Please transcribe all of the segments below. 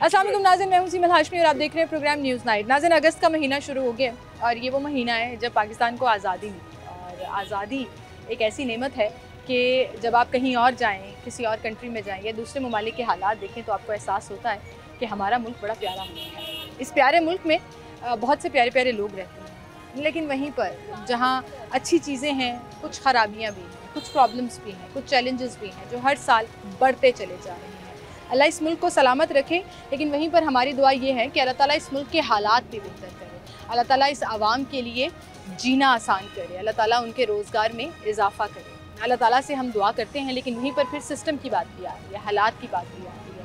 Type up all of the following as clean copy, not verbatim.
अस्सलाम वालेकुम नाज़रीन, मैं हूं सीमल हाशमी और आप देख रहे हैं प्रोग्राम न्यूज़ नाइट। नाज़रीन, अगस्त का महीना शुरू हो गया और ये वो महीना है जब पाकिस्तान को आज़ादी मिली। और आज़ादी एक ऐसी नेमत है कि जब आप कहीं और जाएं, किसी और कंट्री में जाएं या दूसरे ममालिक के हालात देखें तो आपको एहसास होता है कि हमारा मुल्क बड़ा प्यारा मुल्क है। इस प्यारे मुल्क में बहुत से प्यारे प्यारे लोग रहते हैं, लेकिन वहीं पर जहाँ अच्छी चीज़ें हैं, कुछ ख़राबियाँ भी हैं, कुछ प्रॉब्लम्स भी हैं, कुछ चैलेंजेस भी हैं जो हर साल बढ़ते चले जा रहे हैं। अल्लाह इस मुल्क को सलामत रखे, लेकिन वहीं पर हमारी दुआ ये है कि अल्लाह ताला इस मुल्क के हालात भी बेहतर करे, अल्लाह ताला इस आवाम के लिए जीना आसान करे, अल्लाह ताला उनके रोज़गार में इजाफ़ा करे। अल्लाह ताला से हम दुआ करते हैं, लेकिन वहीं पर फिर सिस्टम की बात भी आ रही है, हालात की बात भी आ रही है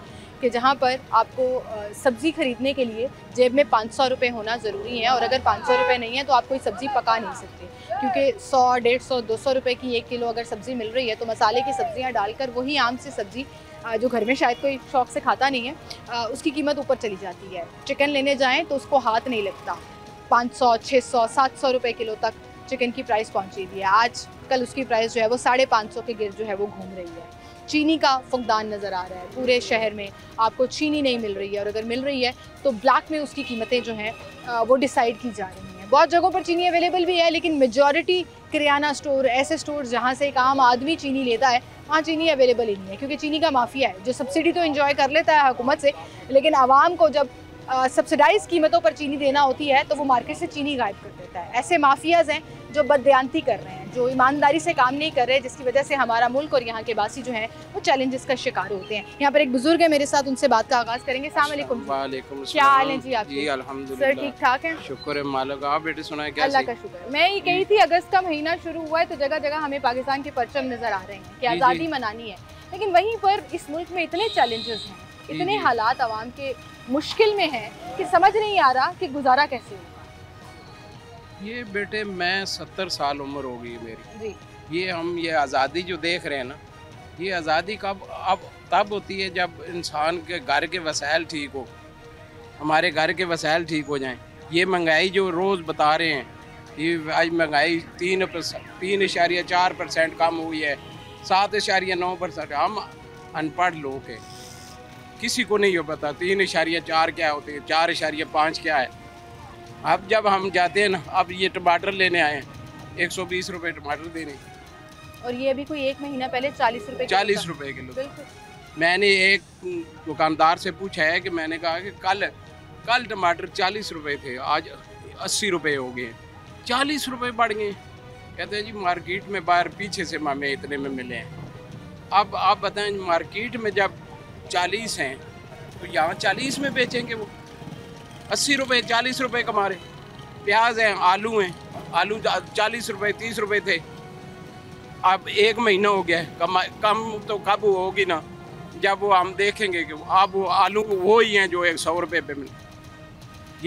कि जहाँ पर आपको सब्ज़ी ख़रीदने के लिए जेब में 500 रुपये होना ज़रूरी है, और अगर 500 रुपये नहीं है तो आप कोई सब्ज़ी पका नहीं सकते, क्योंकि 100, 150, 200 रुपये की 1 किलो अगर सब्ज़ी मिल रही है तो मसाले की सब्ज़ियाँ डालकर वही आम सी सब्ज़ी जो घर में शायद कोई शौक़ से खाता नहीं है, उसकी कीमत ऊपर चली जाती है। चिकन लेने जाएँ तो उसको हाथ नहीं लगता, 500, 600, 700 रुपये किलो तक चिकन की प्राइस पहुँची हुई है। आज कल उसकी प्राइस जो है वो 550 के गिर्द जो है वो घूम रही है। चीनी का फुकदान नज़र आ रहा है, पूरे शहर में आपको चीनी नहीं मिल रही है, और अगर मिल रही है तो ब्लैक में उसकी कीमतें जो हैं वो डिसाइड की जा रही हैं। बहुत जगहों पर चीनी अवेलेबल भी है, लेकिन मेजॉरिटी किराना स्टोर, ऐसे स्टोर जहाँ से एक आम आदमी चीनी लेता है, वहाँ चीनी अवेलेबल ही नहीं है, क्योंकि चीनी का माफिया है जो सब्सिडी तो एंजॉय कर लेता है हुकूमत से, लेकिन आवाम को जब सब्सिडाइज कीमतों पर चीनी देना होती है तो वो मार्केट से चीनी गायब कर देता है। ऐसे माफियाज हैं जो बददियानती कर रहे हैं, जो ईमानदारी से काम नहीं कर रहे, जिसकी वजह से हमारा मुल्क और यहाँ के बासी जो हैं वो चैलेंजेस का शिकार होते हैं। यहाँ पर एक बुजुर्ग है मेरे साथ, उनसे बात का आगाज़ करेंगे। अस्सलाम वालेकुम। वालेकुम क्या हाल है जी आपके? जी अल्हम्दुलिल्लाह। सर ठीक ठाक है? शुक्र है मालिक। आप बेटे सुनाए कैसे? अल्लाह का शुक्र। मैं ये कही थी, अगस्त का महीना शुरू हुआ है तो जगह जगह हमें पाकिस्तान के परचम नज़र आ रहे हैं कि आज़ादी मनानी है, लेकिन वहीं पर इस मुल्क में इतने चैलेंजेस हैं, इतने हालात आवाम के मुश्किल में हैं कि समझ नहीं आ रहा कि गुजारा कैसे होगा। ये बेटे मैं 70 साल उम्र हो गई मेरी जी। ये आज़ादी जो देख रहे हैं ना, ये आज़ादी कब अब तब होती है जब इंसान के घर के वसाइल ठीक हो, हमारे घर के वसाइल ठीक हो जाएं। ये महंगाई जो रोज़ बता रहे हैं, ये आज महंगाई 3.4% कम हुई है, 7.9%। हम अनपढ़ लोग हैं, किसी को नहीं हो पता 3.4 क्या होते हैं, 4.5 क्या है। अब जब हम जाते हैं ना, अब ये टमाटर लेने आए हैं, 120 रुपये टमाटर देने, और ये अभी कोई 1 महीना पहले 40 रुपये 40 रुपये किलो। बिल्कुल। मैंने एक दुकानदार से पूछा है कि मैंने कहा कि कल टमाटर 40 रुपये थे, आज 80 रुपये हो गए, 40 रुपये बढ़ गए। कहते हैं जी मार्केट में बाहर पीछे से हमें इतने में मिले हैं। अब आप बताएं, मार्केट में जब 40 हैं तो यहाँ 40 में बेचेंगे वो, 80 रुपये 40 रुपये कमा रहे। प्याज हैं, आलू हैं, आलू 40 रुपये 30 रुपये थे, अब 1 महीना हो गया है। कम तो कब होगी ना, जब वो हम देखेंगे कि अब वो आलू वो ही हैं जो 100 रुपये पे मिले।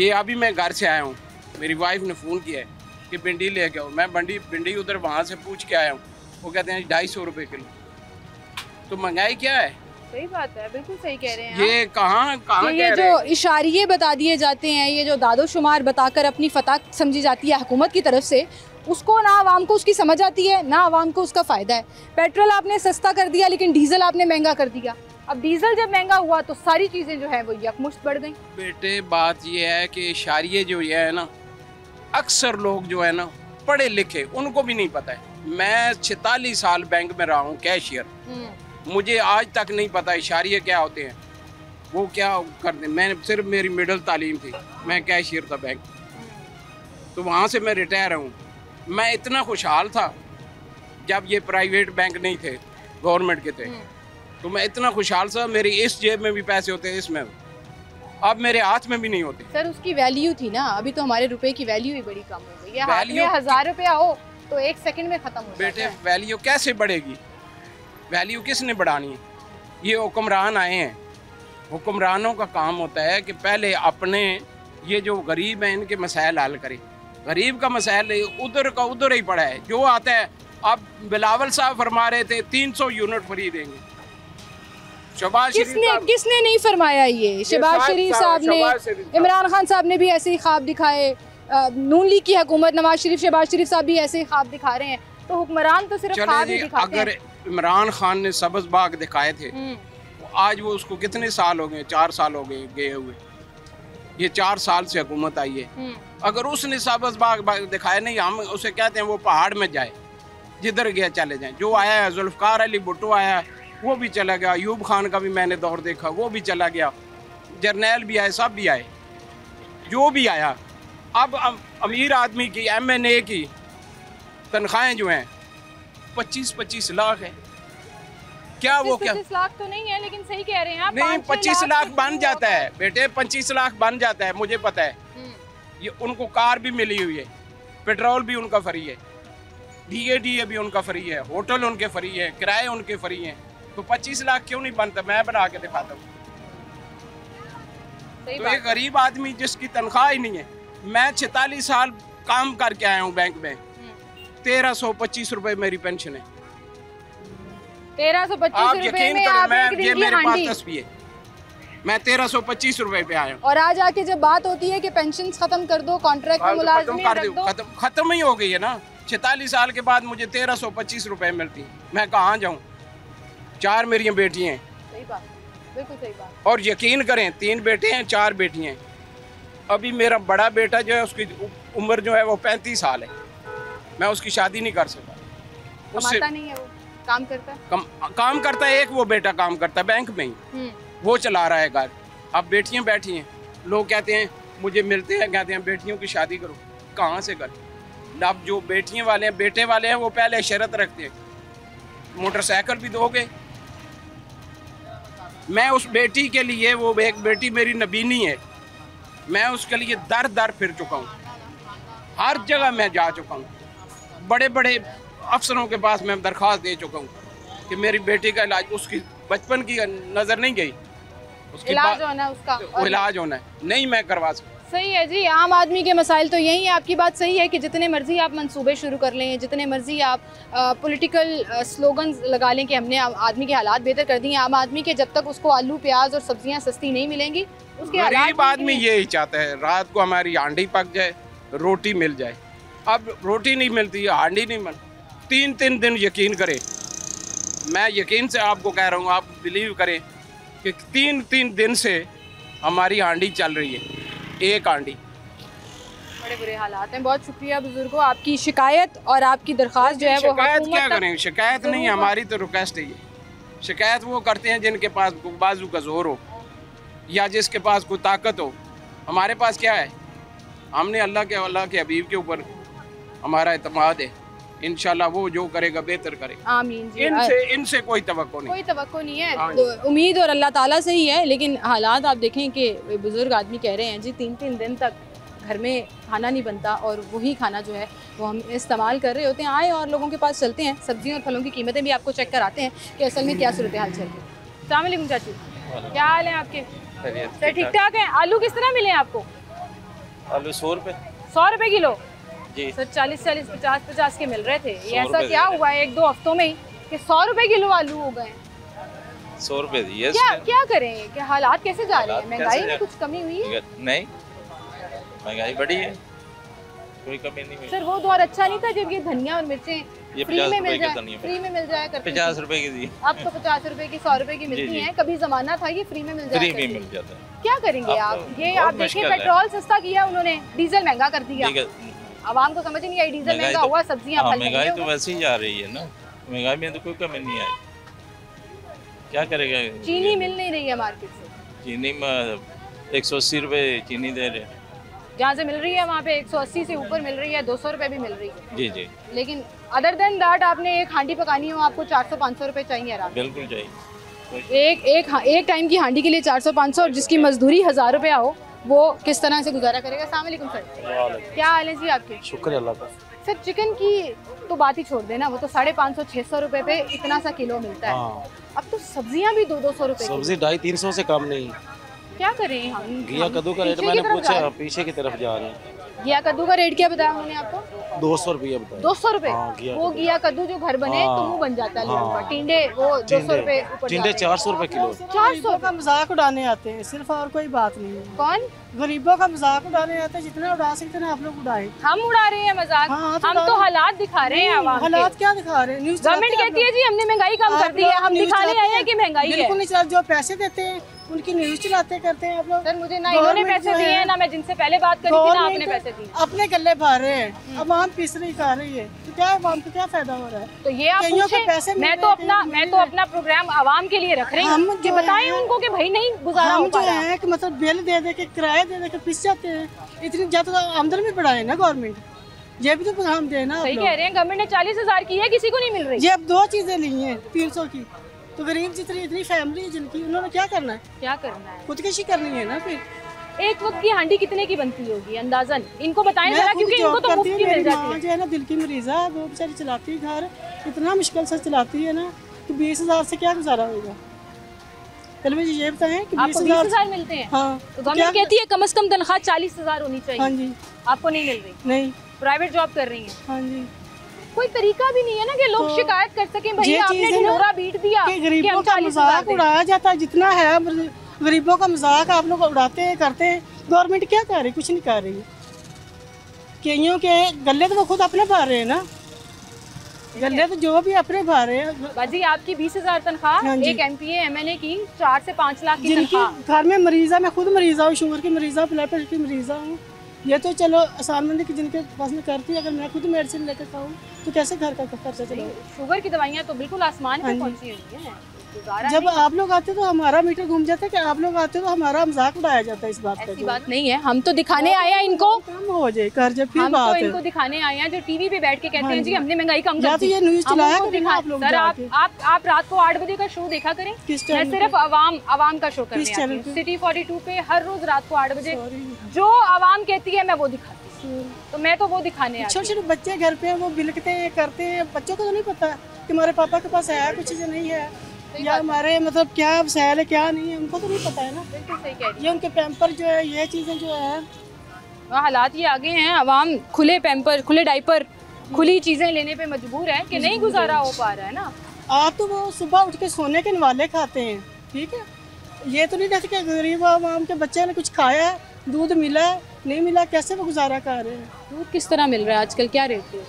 ये अभी मैं घर से आया हूँ, मेरी वाइफ ने फ़ोन किया है कि भिंडी ले के आओ। मैं भिंडी उधर वहाँ से पूछ के आया हूँ, वो कहते हैं 250 रुपये किलो। तो महंगाई क्या है? सही बात है, बिल्कुल सही कह रहे हैं। ये कहाँ ये जो इशारिये बता दिए जाते हैं, ये जो दादोशुमार बताकर अपनी फतह समझी जाती है हुकूमत की तरफ से, उसको ना आवाम को उसकी समझ आती है, ना आवाम को उसका फ़ायदा है। पेट्रोल आपने सस्ता कर दिया, लेकिन डीजल आपने महंगा कर दिया। अब डीजल जब महंगा हुआ तो सारी चीज़ें जो है वो यकमुश्त बढ़ गई। बेटे बात ये है कि इशारिये जो ये है ना, अक्सर लोग जो है ना पढ़े लिखे, उनको भी नहीं पता है। मैं 46 साल बैंक में रहा हूँ कैशियर, मुझे आज तक नहीं पता इशारिये क्या होते हैं, वो क्या करते। मैं सिर्फ मेरी मिडिल तालीम थी, मैं कैशियर था बैंक, तो वहाँ से मैं रिटायर हूँ। मैं इतना खुशहाल था जब ये प्राइवेट बैंक नहीं थे, गवर्नमेंट के थे, तो मैं इतना खुशहाल था, मेरी इस जेब में भी पैसे होते हैं, इसमें अब मेरे हाथ में भी नहीं होते। सर उसकी वैल्यू थी ना, अभी तो हमारे रुपए की वैल्यू ही बड़ी कम हो गई है। हाथ में 1000 रुपया हो तो 1 सेकंड में खत्म हो जाता है। बेटे वैल्यू कैसे बढ़ेगी? वैल्यू किसने बढ़ानी है? ये हुक्मरान आए हैं, हुक्मरानों का काम होता है कि पहले अपने ये जो गरीब हैं इनके मसाइल हल करें। गरीब का मसाइल उधर का उधर ही पड़ा है, जो आता है। अब बिलावल साहब फरमा रहे थे 300 यूनिट फ्री देंगे। किसने नहीं फरमाया ये? शहबाज शरीफ साहब ने, इमरान खान साहब ने भी ऐसे ही ख्वाब दिखाए, नून लीग की हुकूमत, नवाज शरीफ, शहबाज शरीफ साहब भी ऐसे ही ख्वाब दिखा रहे हैं। तो हुक्मरान तो सिर्फ ख्वाब ही दिखाते हैं। अगर इमरान खान ने सब्ज़ बाग दिखाए थे, आज वो उसको कितने साल हो गए, 4 साल हो गए गए हुए। ये 4 साल से हुकूमत आई है। अगर उसने सब्ज़ बाग दिखाया नहीं, हम उसे कहते हैं वो पहाड़ में जाए, जिधर गया चले जाएं। जो आया है जुल्फ़िकार अली भुट्टो आया है, वो भी चला गया। अयूब खान का भी मैंने दौर देखा, वो भी चला गया। जर्नैल भी आए, सब भी आए, जो भी आया। अब अमीर आदमी की MNA की तनख्वाहें जो हैं 25-25 लाख है। क्या वो क्या 25 लाख तो नहीं है, लेकिन सही कह रहे हैं आप। नहीं, 25 लाख बन जाता है बेटे, 25 लाख बन जाता है, मुझे पता है। ये उनको कार भी मिली हुई है, पेट्रोल भी उनका फ्री है, DADA भी उनका फ्री है, होटल उनके फ्री है, किराए उनके फ्री हैं। तो 25 लाख क्यों नहीं बनता? मैं बना के दिखाता हूँ। तो एक गरीब आदमी जिसकी तनख्वाह ही नहीं है, मैं 46 साल काम करके आया हूँ बैंक में, 1325 रुपए मेरी पेंशन है। 1325 आप रुपए यकीन में करें, आप मैं एक दिन ये की मेरे पास हांडी। तस्वीर है, मैं 1325 रुपए पे आया हूँ। और आज आके जब बात होती है कि पेंशन खत्म कर दो, कॉन्ट्रैक्ट में मुलाजमी रख दो, खत्म ही हो गई है ना। 46 साल के बाद मुझे 1325 रुपए मिलती है, मैं कहाँ जाऊँ? 4 मेरी बेटी हैं। सही बात, बिल्कुल सही बात। और यकीन करें 3 बेटे हैं, 4 बेटी हैं। अभी मेरा बड़ा बेटा जो है उसकी उम्र जो है वो 35 साल है, मैं उसकी शादी नहीं कर सकता। उससे कमाता नहीं है, वो काम करता है। काम करता है, एक वो बेटा काम करता है बैंक में ही, वो चला रहा है घर। अब बेटियां बैठी हैं, लोग कहते हैं मुझे मिलते हैं, कहते हैं बेटियों की शादी करो। कहाँ से करें? अब जो बेटियां वाले हैं, बेटे वाले हैं, वो पहले शर्त रखते हैं मोटरसाइकिल भी दोगे। मैं उस बेटी के लिए, वो एक बेटी मेरी नबीनी है, मैं उसके लिए दर दर फिर चुका हूँ, हर जगह मैं जा चुका हूँ, बड़े बड़े अफसरों के पास मैं दरख्वास्त दे चुका हूँ कि मेरी बेटी का इलाज, उसकी बचपन की नज़र नहीं गई, उसकी इलाज होना है उसका, इलाज होना है, नहीं मैं करवा सकता। सही है जी। आम आदमी के मसाइल तो यही है। आपकी बात सही है कि जितने मर्जी आप मंसूबे शुरू कर लें, जितने मर्जी आप पॉलिटिकल स्लोगन्स लगा लें कि हमने आदमी के हालात बेहतर कर दिए, आम आदमी के जब तक उसको आलू प्याज और सब्जियां सस्ती नहीं मिलेंगी, उसके गरीब आदमी यही चाहता है रात को हमारी हांडी पक जाए, रोटी मिल जाए। अब रोटी नहीं मिलती है, हांडी नहीं मिल, 3-3 दिन, यकीन करें, मैं यकीन से आपको कह रहा हूँ, आप बिलीव करें कि 3-3 दिन से हमारी हांडी चल रही है, एक हांडी। बड़े बुरे हालात हैं। बहुत शुक्रिया बुजुर्गों, आपकी शिकायत और आपकी दरख्वास्त जो है वो शिकायत क्या करें? शिकायत नहीं, हमारी तो रिक्वेस्ट है। शिकायत वो करते हैं जिनके पास बाजू का जोर हो या जिसके पास कोई ताकत हो। हमारे पास क्या है? हमने अल्लाह के हबीब के ऊपर हमारा एतमाद है, इंशाल्लाह वो जो करेगा बेहतर करेगा। आमीन जी। इनसे कोई तवक्को नहीं, कोई तवक्को नहीं है, तो उम्मीद और अल्लाह ताला से ही है। लेकिन हालात आप देखें कि बुजुर्ग आदमी कह रहे हैं जी 3-3 दिन तक घर में खाना नहीं बनता और वही खाना जो है वो हम इस्तेमाल कर रहे होते हैं। आए और लोगों के पास चलते हैं, सब्जियों और फलों की कीमतें भी आपको चेक कराते हैं कि असल में क्या सूरत हाल चल रही है। अस्सलाम वालेकुम चाचू, क्या हाल है आपके? सर ठीक ठाक है। आलू किस तरह मिले आपको? आलू 100 रुपये। 100 रुपये किलो जी सर? 40-40, 50-50 के मिल रहे थे। ये ऐसा क्या हुआ है 1-2 हफ्तों में ही कि 100 रुपये किलो आलू हो गए? 100 रुपये दिए। क्या करें? क्या हालात कैसे जा रहे हैं? महंगाई में कुछ कमी हुई है? नहीं, महंगाई बढ़ी है, कोई कमी नहीं हुई। सर वो दौर अच्छा नहीं था जब ये धनिया और मिर्चें फ्री में मिल जाए, करती 50 रुपए की दी, अब तो 50 रुपए की 100 रुपए की मिलती हैं। कभी जमाना था ये फ्री में मिल फ्री में मिल जाता है। क्या करेंगे आप? ये आप देखिए, पेट्रोल सस्ता किया उन्होंने, डीजल महंगा कर दिया। आवाम को समझ नहीं आई, डीजल महंगा हुआ, सब्जियां फल महंगाई तो वैसे ही जा रही है ना, महंगाई में तो कोई कमी नहीं आई, क्या करेगा? चीनी मिल नहीं रही है मार्केट से, चीनी में 180 रुपए चीनी दे रहे हैं, जहाँ से मिल रही है वहाँ पे 180 से ऊपर मिल रही है, 200 रुपए भी मिल रही है। जी जी। लेकिन अदर देन दैट आपने एक हांडी पकानी हो, आपको 400-500 रुपए चाहिए आराम। बिल्कुल चाहिए। एक टाइम की हांडी के लिए 400-500, और जिसकी मजदूरी 1000 रुपया हो, वो किस तरह से गुजारा करेगा? अस्सलाम वालेकुम सर, क्या हाल है जी आपके? शुक्र अल्लाह का। सर चिकन की तो बात ही छोड़ देना, वो तो 550-600 रुपए पे इतना सा किलो मिलता है। अब तो सब्जियां भी 200-200 रुपए, सब्जी 250-300 से कम नहीं। क्या करें हम? घिया कद्दू का रेट मैंने पूछा, पीछे की तरफ जा रहे हैं। घिया कद्दू का रेट क्या बताया उन्होंने आपको? 200 रुपया बताया। 200 रुपए? घिया वो घिया कद्दू जो घर बने तो मुंह बन जाता है लोगों का। टिंडे वो 200 रुपए ऊपर टिंडे 400 रुपए किलो। 400 का मजाक उड़ाने आते हैं सिर्फ, और कोई बात नहीं है। कौन? गरीबों का मजाक उड़ाने आते हैं, जितना उड़ा सकते हैं आप लोग उड़ाए। हम उड़ा रहे हैं मजाक? हाँ, हम तो हालात दिखा रहे हैं आवाम के। हालात क्या दिखा रहे हैं? न्यूज़ गवर्नमेंट कहती है जी हमने महंगाई कम कर दी है, हम दिखाने आए हैं कि महंगाई है। बिल्कुल नहीं चला, जो पैसे देते हैं उनकी न्यूज़ चलाते करते हैं आप लोग। सर मुझे ना इन्होंने पैसे दिए हैं, ना मैं जिनसे पहले बात करी थी, ना आपने पैसे दिए। अपने गले भर रहे हैं, अवाम पिस रही खा रही है, तो क्या अवाम को क्या फायदा हो रहा है? तो ये आप पूछें, मैं तो अपना प्रोग्राम आवाम के लिए रख रही हूँ कि बताएं उनको कि भाई नहीं गुजारा हो पा रहा है। कि मतलब बिल दे दे के, किराया दे दे के पिस जाते हैं। इतनी ज्यादा आमदनी भी बढ़ाए ना गवर्नमेंट, ये भी तो हम देना। सही कह रहे हैं, गवर्नमेंट ने 40,000 की है, किसी को नहीं मिल रही। ये अब 2 चीजें ली हैं 300 की, तो गरीब जितनी इतनी फैमिली है जिनकी, उन्होंने क्या करना है? क्या करना है? खुदकशी करनी है ना। फिर एक वक्त की हांडी कितने की बनती होगी अंदाजन? इनको बताएं जरा, क्योंकि इनको तो मुफ्त की मिल जाती है। जो है ना दिल की मरीजा, वो बेचारी चलाती है घर, इतना मुश्किल से चलाती है ना कि 20,000 से क्या गुजारा होगा? पहले मुझे ये बताएं कि 20,000 मिलते हैं। हाँ, तो गवर्नमेंट कहती है कम से कम तनख्वाह 40,000 होनी चाहिए। हाँ जी। आपको नहीं मिल रही? नहीं। प्राइवेट जॉब कर रही है? हाँ जी। कोई तरीका भी नहीं है ना कि लोग तो शिकायत कर सकें, भाई आपने ढिंढोरा बीट दिया कि गरीबों का मजाक उड़ाया जाता है। जितना है गरीबों का मजाक आप लोग उड़ाते हैं, करते हैं। गवर्नमेंट क्या कर रही? कुछ नहीं कर रही। कईयों के गले तो वो खुद अपने भर रहे हैं ना, गले तो जो भी अपने भर रहे हैं। बाजी आपकी 20,000 तनख्वाह, एक MPA MNA की 4 से 5 लाख की जिनकी तनख्वाह। घर में मरीजा, मैं खुद मरीजा हूँ, शुगर की मरीजा, ब्लड प्रेशर की मरीजा हूँ। ये तो चलो आसान मंदी की जिनके पास में करती है, अगर मैं खुद मेडिसिन लेकर खाऊँ तो कैसे घर का खर्चा चलेगा? शुगर की दवाइयाँ तो बिल्कुल आसमान पे पहुंची हुई हैं। जब आप लोग आते तो हमारा मीटर घूम जाता है कि आप लोग आते तो हमारा मजाक उड़ाया जाता है इस बात का। ऐसी बात नहीं है, हम तो दिखाने आए हैं इनको। कम हो जाए कर, जब फिर हम बात तो है। इनको दिखाने आए हैं जो टीवी पे बैठ के कहते हैं जी हमने महंगाई कम कर दी। ये न्यूज़ चलाया करें ना आप लोग। सर आप रात को 8 बजे का शो देखा करें। मैं सिर्फ आवाम का शो करने आती हूँ। सिटी 42 पे हर रोज रात को 8 बजे जो आवाम कहती है मैं वो दिखाती हूँ, तो मैं तो वो दिखाने आती हूँ। छोटे छोटे बच्चे घर पे वो बिलकते हैं, करते हैं। बच्चों को तो नहीं पता कि हमारे पापा के पास है कुछ चीज़ें नहीं है, या हमारे मतलब क्या वसाइल है क्या नहीं है, उनको तो नहीं पता है ना। बिल्कुल सही कह रही है। ये उनके पैम्पर जो है, ये चीज़ें जो है, हालात ये आगे हैं। आवाम खुले पैम्पर, खुले डाइपर, खुली चीजें लेने पे मजबूर है कि नहीं गुजारा हो पा रहा है ना। आप तो वो सुबह उठ के सोने के नवाले खाते हैं, ठीक है। ये तो नहीं कहते कि गरीब आवाम के बच्चे ने कुछ खाया है, दूध मिला नहीं मिला, कैसे वो गुजारा कर रहे हैं? दूध किस तरह मिल रहा है आजकल? क्या रेट है?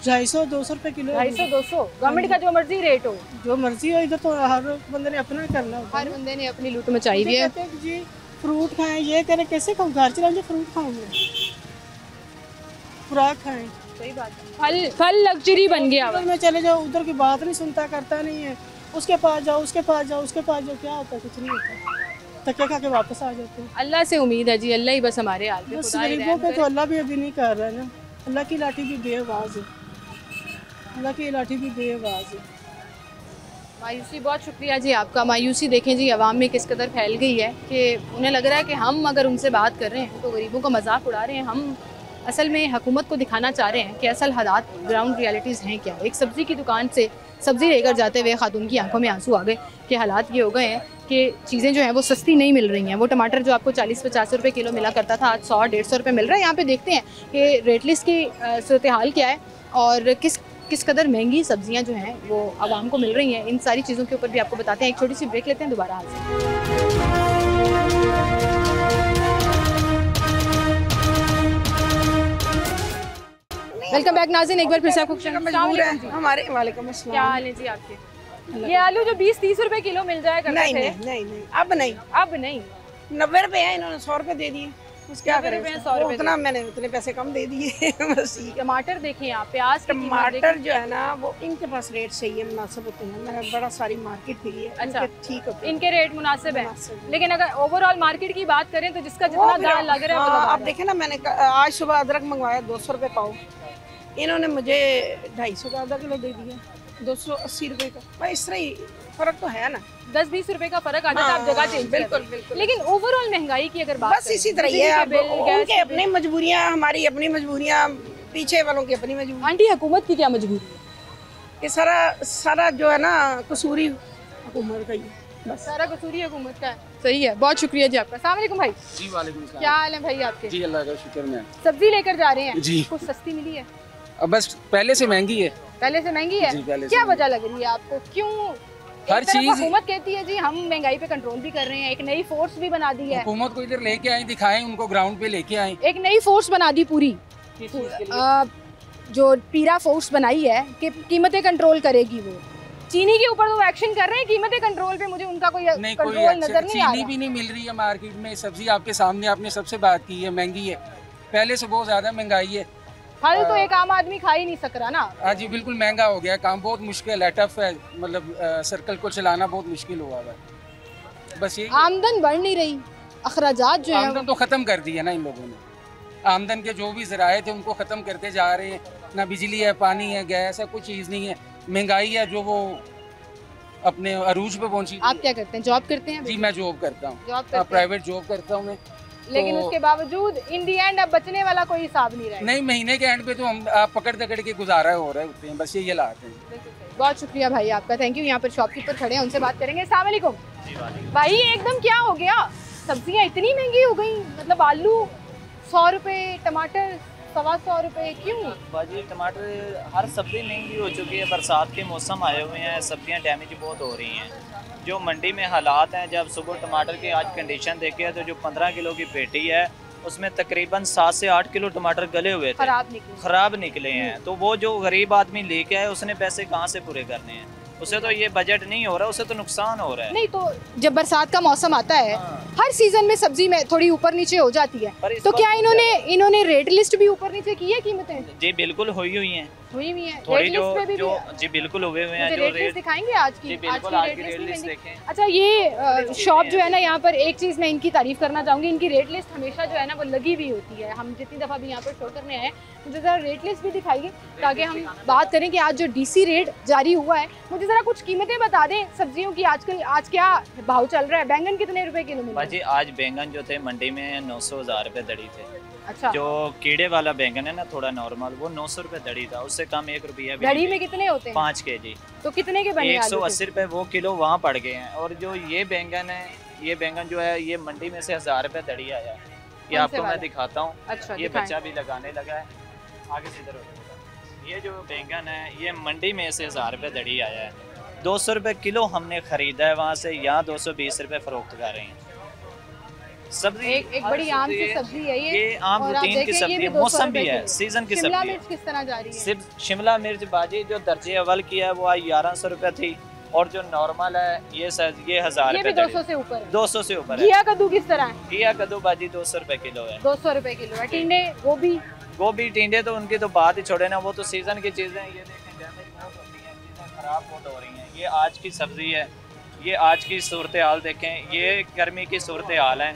250-200 रुपये किलो। 250-200 गवर्नमेंट का जो मर्जी रेट हो, जो मर्जी हो। इधर तो हर बंदे ने अपना करना होता है। हर बंदे ने अपनी लूट मचाई हुई है। कहते हैं कि जी फ्रूट खाएं, ये करें, कैसे खाऊं? घर चला जो फ्रूट खाऊंगे, खुराक खाएं। सही बात है। फल लग्जरी बन गया। उधर में चले जाओ, उधर की बात नहीं सुनता, करता नहीं है। उसके पास जाओ, उसके पास जाओ, उसके पास जाओ, क्या होता है? कुछ नहीं होता, धक्के खा के वापस आ जाते हैं। अल्लाह से उम्मीद है जी, अल्लाह ही बस हमारे हाल पे बस गरीबों पे तो अल्लाह भी अभी नहीं कर रहा है ना। अल्लाह की लाठी भी बेआवाज़ है, अल्लाह की लाठी भी बेआवाज़ है। मायूसी, बहुत शुक्रिया जी आपका। मायूसी देखें जी आवाम में किस कदर फैल गई है कि उन्हें लग रहा है कि हम अगर उनसे बात कर रहे हैं तो गरीबों का मजाक उड़ा रहे हैं। हम असल में हुकूमत को दिखाना चाह रहे हैं कि असल हालात, ग्राउंड रियलिटीज़ हैं क्या। एक सब्ज़ी की दुकान से सब्ज़ी लेकर जाते हुए खातून की आंखों में आंसू आ गए कि हालात ये हो गए हैं कि चीज़ें जो हैं वो सस्ती नहीं मिल रही हैं। वो टमाटर जो आपको 40-50 रुपये किलो मिला करता था, आज 100-150 रुपये मिल रहा है। यहाँ पे देखते हैं कि रेट लिस्ट की सूरत हाल क्या है और किस कदर महंगी सब्जियां जो हैं वो आवाम को मिल रही हैं। इन सारी चीज़ों के ऊपर भी आपको बताते हैं। एक छोटी सी ब्रेक लेते हैं, दोबारा हाजिर। वेलकम बैक नाज़रीन, एक बार फिर से आपको हमारे वालेकुम अस्सलाम। क्या हाल है जी आपके? ये आलू जो 20-30 रुपए किलो मिल जाया करते थे, नहीं अब नहीं, अब नहीं। 90 रुपए है, इन्होंने 100 रुपए दे दिए। क्या करें? 100 रुपए उतना मैंने उतने पैसे कम दे दिए बस। टमाटर देखें आप, प्याज, टमाटर जो है ना वो इनके पास रेट सही है, मुनासिब होते हैं। मैंने बड़ा सारी मार्केट फिरी है, अच्छा, ठीक होते हैं, इनके रेट मुनासिब है। लेकिन अगर ओवरऑल मार्केट की बात करें तो जिसका जितना दाम लग रहा है, आप देखें ना, मैंने आज सुबह अदरक मंगवाया 200 रुपए पाव, इन्होंने मुझे 250 का आधा किलो दे दिया, 280 रुपए का। भाई इस तरह ही फर्क तो है ना, 10-20 रुपए का फर्क आता है। आप जगह चेंज बिल्कुल बिल्कुल। लेकिन ओवरऑल महंगाई की अगर बात बस इसी तरह ही है। उनके अपनी मजबूरियां, हमारी अपनी मजबूरियां, पीछे वालों की अपनी मजबूरी। आंटी हुकूमत की क्या मजबूरी है? ये सारा जो है ना कसूरी हुकूमत का ही, बस सारा कसूरी हुकूमत का है। सही है, बहुत शुक्रिया जी आपका। अस्सलाम वालेकुम भाई। जी वालेकुम सलाम। क्या हाल है भाई आपके? जी अल्लाह का शुक्र में। सब्जी लेकर जा रहे हैं जी। कुछ सस्ती मिली है? अब बस पहले से महंगी है। पहले से महंगी है? जी, पहले से क्या महंगी। वजह लग रही है आपको, क्यों? हर एक तरफ चीज हुकूमत कहती है जी हम महंगाई पे कंट्रोल भी कर रहे हैं, एक नई फोर्स भी बना दी है, हुकूमत को इधर लेके आए, दिखाएं उनको, ग्राउंड पे लेके आए। एक नई फोर्स बना दी पूरी, जो पीरा फोर्स बनाई है कि कीमतें कंट्रोल करेगी। वो चीनी के ऊपर तो एक्शन कर रहे हैं, कीमतें कंट्रोल पे मुझे उनका कोई नहीं, कोई कंट्रोल नजर नहीं आ चीनी रहा। भी नहीं मिल रही है मार्केट में। सब्जी आपके सामने, आपने सबसे बात की है, महंगी है, पहले से बहुत ज्यादा महंगाई है। फल तो एक आम आदमी खा ही नहीं सक रहा ना। हाँ जी, बिल्कुल महंगा हो गया, काम बहुत मुश्किल है, टफ है, मतलब सर्कल को चलाना बहुत मुश्किल हुआ है। बस ये आमदन बढ़ नहीं रही, अखराजात जो है आमदन तो खत्म कर दी है ना इन लोगों ने। आमदन के जो भी जराए थे उनको खत्म करते जा रहे हैं। ना बिजली है, पानी है, गैस है, कुछ चीज़ नहीं है। महंगाई है जो वो अपने अरूज पे पहुंची। आप क्या करते हैं, जॉब करते हैं? जी मैं जॉब करता हूँ, जॉब करते हैं, प्राइवेट जॉब करता हूँ मैं। लेकिन तो उसके बावजूद इन दी एंड अब बचने वाला कोई हिसाब नहीं रहा। नहीं, महीने के एंड पे तो हम आप पकड़ दकड़ के गुजारा हो रहे होते हैं, बस ये हालात हैं। बहुत शुक्रिया भाई आपका, थैंक यू। यहाँ पर शॉपकीपर खड़े हैं, उनसे बात करेंगे। अस्सलाम वालेकुम भाई, एकदम क्या हो गया, सब्जियाँ इतनी महंगी हो गई, मतलब आलू 100 रुपए, टमाटर 125 रुपए, क्यों? बाजी टमाटर हर सब्जी महंगी हो चुकी है, बरसात के मौसम आए हुए हैं, सब्जियां डैमेज बहुत हो रही हैं। जो मंडी में हालात हैं, जब सुबह टमाटर की आज कंडीशन देखे तो जो 15 किलो की पेटी है उसमें तकरीबन 7 से 8 किलो टमाटर गले हुए थे, खराब निकले हैं। तो वो जो गरीब आदमी लेके आए उसने पैसे कहाँ से पूरे करने हैं? उसे तो ये बजट नहीं हो रहा, उसे तो नुकसान हो रहा है। नहीं तो जब बरसात का मौसम आता है, हर सीजन में सब्जी में थोड़ी ऊपर नीचे हो जाती है, तो क्या इन्होंने रेट लिस्ट भी ऊपर नीचे की है कीमतें? जी बिल्कुल हुई हुई हैं, हुई हुई है थोड़ी जो जी बिल्कुल हुए हुए हैं। जो रेट दिखाएंगे आज की, जी बिल्कुल आज की रेट लिस्ट देखें। अच्छा, ये शॉप जो है ना, यहाँ पर एक चीज़ मैं इनकी तारीफ करना चाहूँगी, इनकी रेट लिस्ट हमेशा जो है ना वो लगी हुई होती है। हम जितनी दफ़ा भी यहाँ पर शो करने आए, मुझे ज़रा रेट लिस्ट भी दिखाइए ताकि हम बात करें कि आज जो डीसी रेट जारी हुआ है। मुझे ज़रा कुछ कीमतें बता दें सब्जियों की, आजकल आज क्या भाव चल रहा है? बैंगन कितने रुपए किलो मिल रहा है? जी आज बैंगन जो थे मंडी में 900,000 रुपये दड़ी थे। अच्छा, जो कीड़े वाला बैंगन है ना, थोड़ा नॉर्मल, वो 900 रुपये दड़ी था, उससे कम 1 रुपया भी दड़ी में कितने होते हैं? 5 kg, तो कितने के बने? 180 रुपये वो किलो वहाँ पड़ गए हैं। और जो ये बैंगन है, ये बैंगन जो है ये मंडी में से 1000 रुपये दड़ी आया है। ये आपको मैं दिखाता हूँ। अच्छा, ये बच्चा भी लगाने लगा है, आगे से इधर। ये जो बैंगन है ये मंडी में से 1000 रुपये दड़ी आया है। 200 रुपये किलो हमने खरीदा है वहाँ से, यहाँ 220 रुपये फरोख्त कर रहे हैं। सब्जी एक बड़ी आम सी सब्जी है ये आम रूटीन की सब्जी है, मौसम भी है, सीजन की शिमला सब्जी है। मिर्च किस तरह जा रही है? सिर्फ शिमला मिर्च बाजी जो दर्जे अव्वल की है वो आज 1100 रुपये थी, और जो नॉर्मल है ये 1000 ये भी रुपये 200 से ऊपर है। 200 से ऊपर है। घिया कद्दू किस तरह है? घिया कद्दू बाजी 200 रुपये किलो है। 200 रुपए किलो है। टिंडे, गोभी टिंडे तो उनकी तो बात ही छोड़े ना, वो तो सीजन की चीज़ें। ये देखें डैमेज बहुत होती हैं, चीज़ें खराब बहुत हो रही हैं। ये आज की सब्जी है, ये आज की सूरत हाल देखें, ये गर्मी की सूरत हाल है,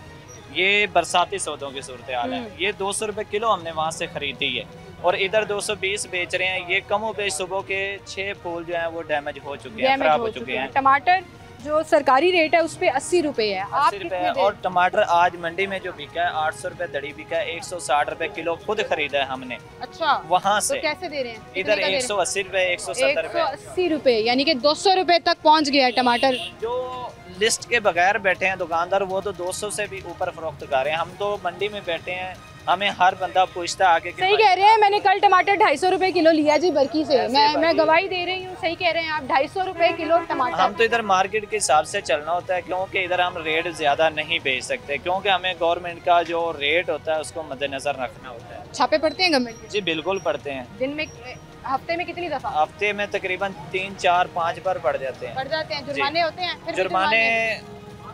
ये बरसाती सौदों की सूरत हाल है। ये 200 रुपये किलो हमने वहाँ से खरीदी है, और इधर 220 बेच रहे हैं। ये कमो बेच सुबह के 6 फूल जो हैं वो डैमेज हो चुके हैं, खराब हो चुके हैं। टमाटर जो सरकारी रेट है उस पे 80 रुपए है, 80 रुपये। और टमाटर आज मंडी में जो बिका है 800 रुपये दड़ी बिका है, 160 रुपये किलो खुद खरीदा है हमने। अच्छा, वहाँ से तो कैसे दे रहे हैं? इधर 180 रुपये, 170 रुपये, 180 रुपए, यानी कि 200 रुपए तक पहुँच गया है टमाटर। जो लिस्ट के बगैर बैठे हैं दुकानदार वो तो 200 से भी ऊपर फरोख्त कर रहे हैं। हम तो मंडी में बैठे हैं, हमें हर बंदा पूछता आके। सही कह रहे हैं, मैंने कल टमाटर 250 रुपए किलो लिया जी बरकी से। मैं गवाही दे रही हूँ, सही कह रहे हैं आप, 250 रुपए किलो टमाटर। हम तो इधर मार्केट के हिसाब से चलना होता है, क्योंकि इधर हम रेट ज़्यादा नहीं बेच सकते, क्योंकि हमें गवर्नमेंट का जो रेट होता है उसको मद्देनजर रखना होता है। छापे पड़ते हैं गवर्नमेंट के? जी बिल्कुल पड़ते हैं। दिन में, हफ्ते में कितनी दफा? हफ्ते में तकरीबन 3, 4, 5 बार पड़ जाते हैं। पड़ जाते हैं। जुर्माने होते हैं? फिर जुर्माने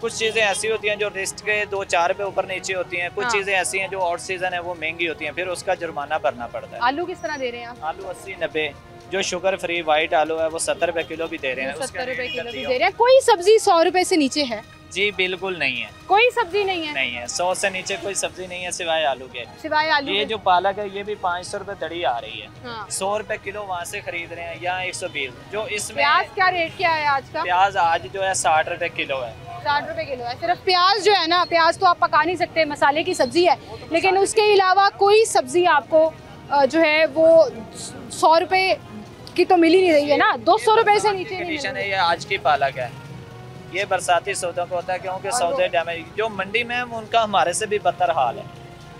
कुछ चीज़ें ऐसी होती हैं जो लिस्ट के 2-4 रुपये ऊपर नीचे होती हैं, कुछ चीज़ें ऐसी हैं जो आउट सीजन है वो महंगी होती हैं, फिर उसका जुर्माना भरना पड़ता है। आलू किस तरह दे रहे हैं आप? आलू 80-90, जो शुगर फ्री वाइट आलू है वो 70 रुपये किलो भी दे रहे हैं। 70 रुपए किलो भी दे रहे हैं। कोई सब्जी 100 रुपए से नीचे है? जी बिल्कुल नहीं है, कोई सब्जी नहीं है। नहीं है, 100 से नीचे कोई सब्जी नहीं है सिवाय आलू के। सिवाय आलू ये के। जो पालक है ये भी 500 रुपये दड़ी आ रही है। हाँ। 100 रुपये किलो वहाँ से खरीद रहे हैं, यहाँ 120। जो इसमें प्याज क्या रेट क्या है आज का? प्याज आज जो है 60 रुपये किलो है। 60 रुपए किलो है। सिर्फ प्याज जो है ना, प्याज तो आप पका नहीं सकते, मसाले की सब्जी है, लेकिन उसके अलावा कोई सब्जी आपको जो है वो 100 रुपए की तो मिल ही नहीं रही है ना, 200 रुपए से नीचे नहीं मिल कंडीशन रही। है। ये आज की पालक है, ये बरसाती सौदों को होता है, क्योंकि सौदे डैमेज जो मंडी में है उनका हमारे से भी बदतर हाल है,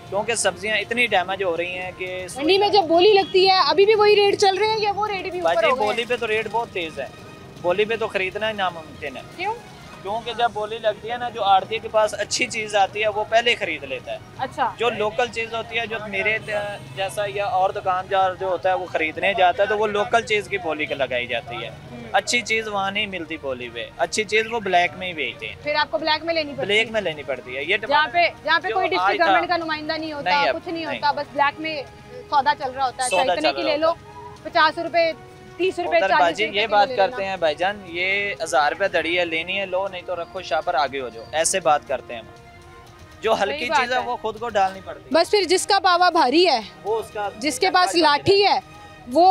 क्योंकि सब्जियां इतनी डैमेज हो रही हैं कि मंडी में जब बोली लगती है अभी भी वही रेट चल रहे हैं या वो रेट भी ऊपर हो गए हैं? बोली पे तो रेट बहुत तेज है, बोली पे तो खरीदना ही नामुमकिन है। क्यों? क्योंकि जब बोली लगती है ना, जो आड़ती के पास अच्छी चीज आती है वो पहले खरीद लेता है। अच्छा। जो लोकल चीज होती है, जो मेरे जैसा या और दुकानदार जो होता है वो खरीदने जाता है, तो वो लोकल चीज की बोली का लगाई जाती है। अच्छी चीज वहाँ नहीं मिलती बोली पे, अच्छी चीज वो ब्लैक में ही बेचते हैं। फिर आपको ब्लैक में लेनी पड़ती है? ब्लैक में लेनी पड़ती है। ये जहाँ पे कोई डिस्ट्रिक्ट गवर्नमेंट का नुमाइंदा नहीं होता, कुछ नहीं होता, बस ब्लैक में सौदा चल रहा होता है। इतने की ले लो, 50 रुपए, 30 रुपए, 40 रुपए। ये बात करते हैं भाईजान, ये 1000 रुपए दड़ी है, लेनी है लो, नहीं तो रखो शाह पर आगे हो जाओ, ऐसे बात करते हैं। जो हल्की चीज है वो खुद को डालनी पड़ती है। बस फिर जिसका पावा भारी है, वो उसका, जिसके पास लाठी है वो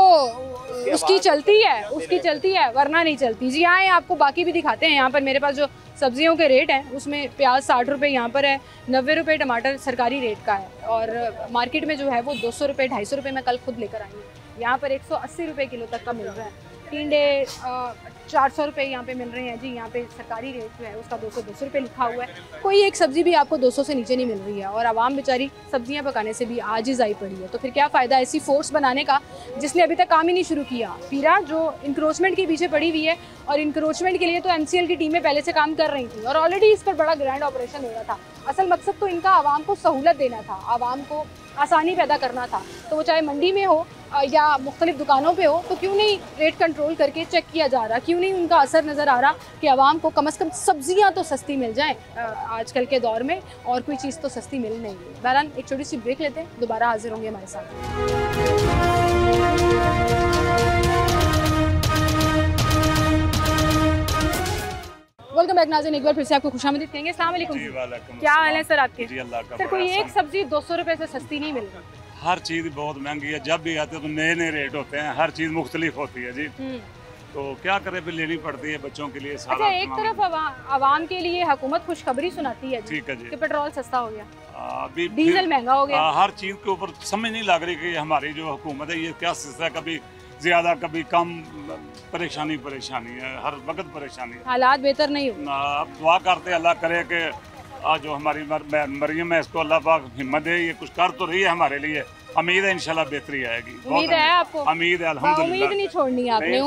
उसकी चलती है, वरना नहीं चलती। जी आए आपको बाकी भी दिखाते हैं। यहाँ पर मेरे पास जो सब्जियों के रेट हैं उसमें प्याज 60 रुपये यहाँ पर है, 90 रुपये टमाटर सरकारी रेट का है, और मार्केट में जो है वो 200 रुपये 250 रुपये मैं कल खुद लेकर आई हूँ। यहाँ पर 180 रुपये किलो तक का मिल रहा है। टिंडे 400 रुपये यहाँ पे मिल रहे हैं जी। यहाँ पे सरकारी रेट जो है उसका 200 रुपये लिखा हुआ है। कोई एक सब्ज़ी भी आपको 200 से नीचे नहीं मिल रही है, और आवाम बेचारी सब्जियाँ पकाने से भी आजिज़ आई पड़ी है। तो फिर क्या फ़ायदा ऐसी फोर्स बनाने का जिसने अभी तक काम ही नहीं शुरू किया। पीरा जो इंक्रोचमेंट के पीछे पड़ी हुई है, और इंक्रोचमेंट के लिए तो MCL की टीमें पहले से काम कर रही थी, और ऑलरेडी इस पर बड़ा ग्रैंड ऑपरेशन हो रहा था। असल मकसद तो इनका आवाम को सहूलत देना था, आवाम को आसानी पैदा करना था। तो वो चाहे मंडी में हो या मुख्तलिफ दुकानों पे हो, तो क्यों नहीं रेट कंट्रोल करके चेक किया जा रहा, क्यों नहीं उनका असर नज़र आ रहा कि आवाम को कम से कम सब्जियां तो सस्ती मिल जाएं आजकल के दौर में, और कोई चीज़ तो सस्ती मिल नहीं रही। बहरहाल एक छोटी सी ब्रेक लेते हैं, दोबारा हाजिर होंगे हमारे साथ। वेलकम बैक नाज़रीन, एक बार फिर से आपको खुशामदीद कहेंगे। अस्सलाम वालेकुम। क्या हाल है सर आपके? सर कोई एक सब्जी 200 रुपये से सस्ती नहीं मिल रही? हर चीज़ बहुत महंगी है, जब भी आते हैं तो नए नए रेट होते हैं, हर चीज़ मुख्तलिफ होती है जी। तो क्या करें, फिर लेनी पड़ती है बच्चों के लिए सारा। अच्छा, एक तरफ आवाम के लिए हुकूमत खुशखबरी सुनाती है ठीक है जी कि पेट्रोल सस्ता हो गया, अभी डीजल महंगा हो गया। हर चीज़ के ऊपर समझ नहीं लग रही कि हमारी जो हुकूमत है ये क्या सिलसिला, कभी ज़्यादा कभी कम, परेशानी है, हर वक्त परेशानी है। हालात बेहतर नहीं हो। अब दुआ करते अल्लाह करे कि जो हमारी मरियम है इसको अल्लाह पाक हिम्मत दे, ये कुछ कर तो रही है हमारे लिए। उम्मीद है इंशाल्लाह बेहतरी आएगी। उम्मीद है आपको? उम्मीद है अल्हम्दुलिल्लाह। उम्मीद नहीं छोड़नी है आपने,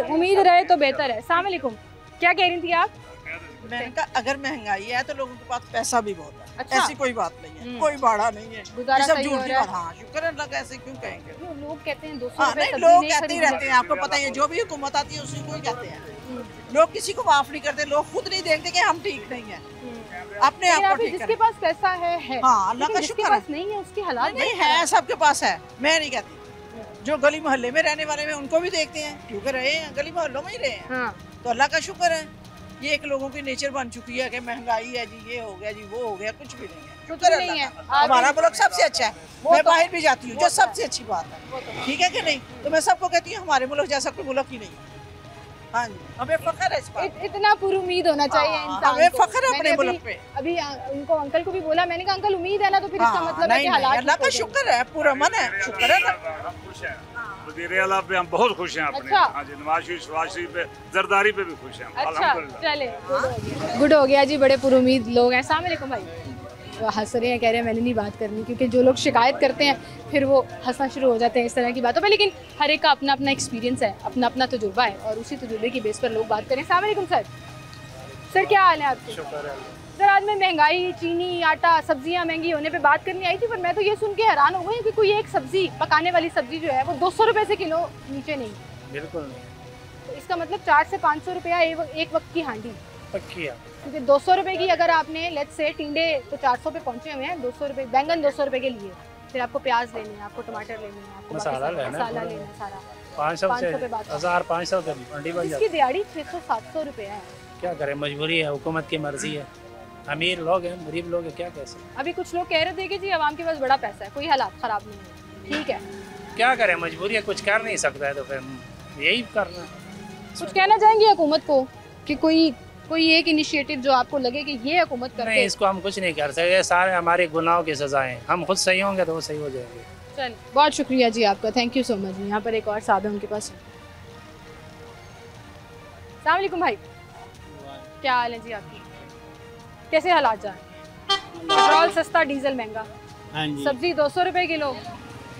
उम्मीद रहे तो बेहतर है। अस्सलाम वालेकुम, क्या कह रही थी आप? मैंने कहा अगर महंगाई है तो लोगों के पास पैसा भी बहुत है। अच्छा। ऐसी कोई बात नहीं है, कोई भाड़ा नहीं है, गुजारा सब सही हो झूठ की रहा है। बात। हाँ, शुक्र है अल्लाह का, ऐसे क्यों कहेंगे? लोग कहते हैं 200 हाँ, रुपए नहीं, सब्जी लोग नहीं कहते ही रहते हैं, आपको पता ही है, जो भी हुकूमत आती है उसी को ही कहते हैं। लोग किसी को माफ नहीं करते, लोग खुद नहीं देखते कि हम ठीक नहीं है, अपने आप को ठीक जिसके करें। पास पैसा है। हाँ, अल्लाह का जिसके शुक्र पास है। नहीं है उसकी हालात नहीं है, सबके पास है, मैं नहीं कहती। जो गली मोहल्ले में रहने वाले हैं उनको भी देखते हैं, क्योंकि रहे हैं गली मोहल्लों में ही रहे हैं। तो अल्लाह का शुक्र है, ये एक लोगों की नेचर बन चुकी है कि महंगाई है जी, ये हो गया जी, वो हो गया, कुछ भी नहीं है। शुक्र नहीं है। हमारा मुल्क सबसे अच्छा है, मैं बाहर भी जाती हूँ, जो सबसे अच्छी बात है, ठीक है कि नहीं? तो मैं सबको कहती हूँ हमारे मुल्क जैसा कोई मुल्क ही नहीं है। हाँ जी, हमें फख्र है इस बात। इतना पुरुमीद होना चाहिए इंसान हमें को। फख्र है अपने मैंने मुल्क पे। अभी उनको अंकल को भी बोला, मैंने कहा अंकल उम्मीद है ना, तो फिर इसका मतलब है कि हालात अल्लाह का शुक्र है, पूरा मन है, शुक्र है ना। खुश हैं, वज़ीर आला पे हम बहुत खुश हैं अपने। अच्छा। हाँ जी, नवाज शरीफ पे, जरदारी पे भी खुश हैं। अच्छा, चले गुड हो गया जी, बड़े पुरुमीद लोग हैं। अस्सलाम वालेकुम भाई। वो हंस रहे हैं, कह रहे हैं मैंने नहीं बात करनी, क्योंकि जो लोग शिकायत करते हैं फिर वो हंसना शुरू हो जाते हैं इस तरह की बातों पर। लेकिन हर एक का अपना अपना एक्सपीरियंस है, अपना अपना तजुर्बा है, और उसी तजुर्बे की बेस पर लोग बात करें। अस्सलाम वालेकुम सर। सर क्या हाल है आपके? सर आज मैं महंगाई, चीनी, आटा, सब्जियां महंगी होने पे बात करने आई थी, पर मैं तो ये सुन के हैरान हो गई कि कोई एक सब्जी, पकाने वाली सब्जी जो है वो 200 रुपये से किलो नीचे नहीं। बिल्कुल नहीं। तो इसका मतलब 400 से 500 रुपया एक वक्त की हांडी पक्की है। क्योंकि 200 रुपये की अगर आपने लेट्स से टिंडे तो 400 पे पहुंचे हुए हैं, 200 रुपये बैंगन 200 रुपये के लिए, फिर आपको प्याज लेने हैं, आपको टमाटर लेने हैं, आपको मसाला लेना है सारा 500 से पे बात 1500 की मंडी बन इसकी जाती। दिहाड़ी 600-700 रुपये है। क्या करें, मजबूरी है, हुकूमत की मर्जी है। अमीर लोग हैं, गरीब लोग हैं, क्या कैसे। अभी कुछ लोग कह रहे थे कि जी आवाम के पास बड़ा पैसा है, कोई हालात ख़राब नहीं है, ठीक है, क्या करें, मजबूरी है, कुछ कर नहीं सकता है, तो फिर यही करना। कुछ कहना चाहेंगे हुकूमत को कि कोई एक इनिशिएटिव जो आपको लगे कि ये हुकूमत करे? नहीं, इसको हम कुछ नहीं कर सकते, सारे हमारे गुनाहों की सजाएं, हम खुद सही होंगे तो वो सही हो जाएंगे। चल, बहुत शुक्रिया जी आपका, थैंक यू सो मच। यहाँ पर एक और साहब है, उनके पास। अस्सलाम वालेकुम भाई, क्या हाल है जी आपकी? कैसे हालात जा रहे हैं? पेट्रोल सस्ता, डीजल महंगा, हाँ जी, सब्जी 200 रुपए किलो,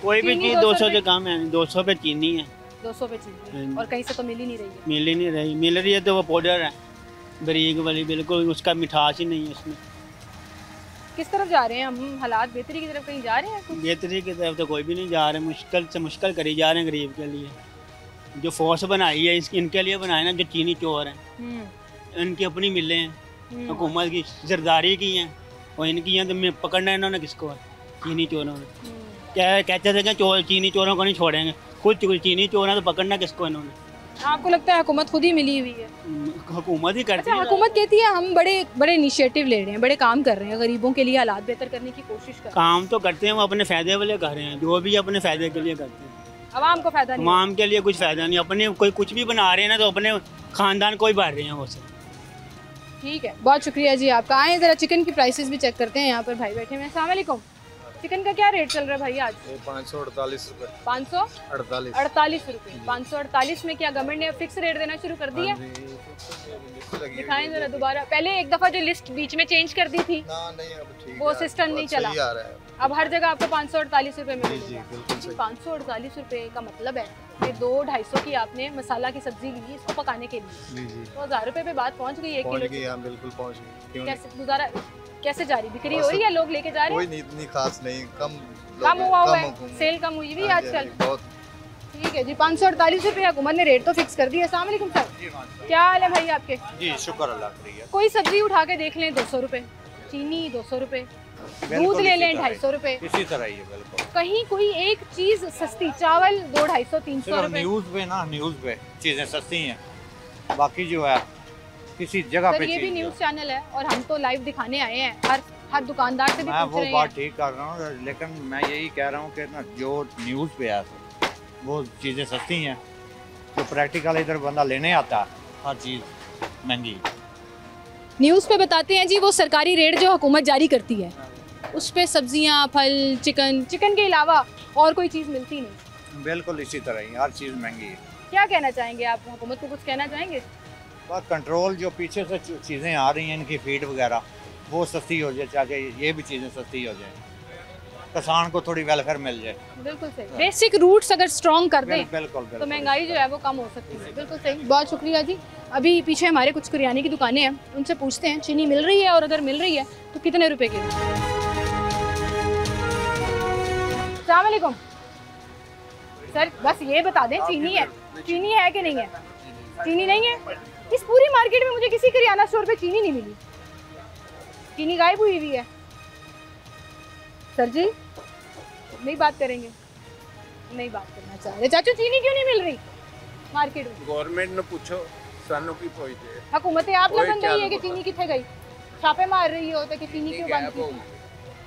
कोई भी चीनी चीज़ 200 से कम है, 200 पे चीनी है, 200 पे चीनी, और कहीं से तो मिल ही नहीं रही है। मिल ही नहीं रही, मिल रही है तो वो पाउडर है, बारीक वाली, बिल्कुल उसका मिठास ही नहीं है उसमें। किस तरफ जा रहे हैं हम? हालात बेहतरी की तरफ कहीं जा रहे हैं कुछ? बेहतरी की तरफ तो कोई भी नहीं जा रहे, मुश्किल से मुश्किल करी जा रहे हैं गरीब के लिए। जो फोर्स बनाई है इनके लिए बनाए ना, जो चीनी चोर हैं, इनकी अपनी मिलें हैं, हुकूमत की जरदारी की हैं और इनकी हैं, तो पकड़ना इन्होंने किसको है? चीनी चोरों ने। क्या कहते थे कि चोर चीनी चोरों को नहीं छोड़ेंगे, खुद चीनी चोर हैं तो पकड़ना किसको इन्होंने? आपको लगता है हुकूमत खुद ही मिली हुई है? हुकूमत ही करती है। हुकूमत कहती है हम बड़े बड़े इनिशिएटिव ले रहे हैं, बड़े काम कर रहे हैं, गरीबों के लिए हालात बेहतर करने की कोशिश कर रहे हैं। काम तो करते हैं, वो अपने फायदे वाले कर रहे हैं, जो भी अपने फायदे के लिए करते हैं। आवाम को फायदा नहीं, आवाम के लिए कुछ फायदा नहीं, अपने कोई कुछ भी बना रहे हैं ना तो अपने खानदान को ही बांट रहे हैं वो सब। ठीक है, बहुत शुक्रिया जी आपका। आए ज़रा चिकन की प्राइसेस भी चेक करते हैं, यहाँ पर भाई बैठे हैं। अस्सलाम वालेकुम। चिकन का क्या रेट चल रहा है भाई आज? 548 रुपये। 548 रुपये। 548 में क्या गवर्नमेंट ने फिक्स रेट देना शुरू कर दिया? दिखाएं जरा दोबारा। पहले एक दफ़ा जो लिस्ट बीच में चेंज कर दी थी वो सिस्टम नहीं चला, अब हर जगह आपको 548 रुपये मिलेगा। 548 रुपये का मतलब है कि 200-250 की आपने मसाला की सब्जी ली इसको पकाने के लिए, तो 1000 रुपये पे बात पहुँच गई। 1 किलो बिल्कुल पहुँच गई। कैसे गुजारा कैसे जारी? बिक्री हो रही है, लोग लेके जा रहे हैं? कोई इतनी खास नहीं, कम हुआ है, सेल कम हुई हुई आजकल। ठीक है जी, 548 रुपये हुकूमत ने रेट तो फिक्स कर दिया। अस्सलाम वालेकुम सर, क्या हाल है भाई आपके? जी शुक्र अल्लाह। कोई सब्जी उठा के देख लें 200 रुपये, चीनी 200 रुपये, दूध ले लें 250 रुपये, इसी तरह ही है बिल्कुल। कहीं कोई एक चीज सस्ती, चावल 200-250-300 रुपये। न्यूज़ पे चीजें सस्ती हैं, बाकी जो है किसी जगह पे ये भी न्यूज़ चैनल है और हम तो लाइव दिखाने आए हैं, हर दुकानदार से भी मैं पूछ वो रहे बात हैं। ठीक कर रहा हूँ, लेकिन मैं यही कह रहा हूँ कि ना जो न्यूज़ पे है वो चीज़ें सस्ती हैं, जो प्रैक्टिकल इधर बंदा लेने आता है हर चीज़ महंगी। न्यूज़ पे बताते हैं जी वो सरकारी रेट जो हुकूमत जारी करती है, उस पे सब्जियां, फल, चिकन के अलावा और कोई चीज़ मिलती नहीं। बिल्कुल इसी तरह ही हर चीज़ महंगी है। क्या कहना चाहेंगे आप? हुकूमत को कुछ कहना चाहेंगे? बस कंट्रोल जो पीछे से चीज़ें आ रही हैं, इनकी फीड वगैरह वो सस्ती हो जाए, चाहे ये भी चीज़ें सस्ती हो जाए, किसान को थोड़ी वेलफेयर मिल जाए। बिल्कुल सही, बेसिक रूट्स अगर स्ट्रॉन्ग कर दें बिल्कुल तो महंगाई जो है वो कम हो सकती है। बिल्कुल सही, बहुत शुक्रिया जी। अभी पीछे हमारे कुछ किराने की दुकानें हैं, उनसे पूछते हैं चीनी मिल रही है और अगर मिल रही है तो कितने रुपए की? अस्सलाम वालेकुम सर, बस ये बता दें चीनी है कि नहीं है? चीनी नहीं है। इस पूरी मार्केट में मुझे किसी किराना स्टोर पे चीनी नहीं मिली, चीनी गायब हुई हुई है। सर जी नहीं बात करेंगे, नहीं बात करना चाह रहे। चाचू चीनी क्यों नहीं मिल रही मार्केट में? गवर्नमेंट ने पूछो, सानू की पहुंचे हुकूमत आप लगन रही है कि चीनी कितने गई, छापे मार रही हो तो कि चीनी क्यों बंद की?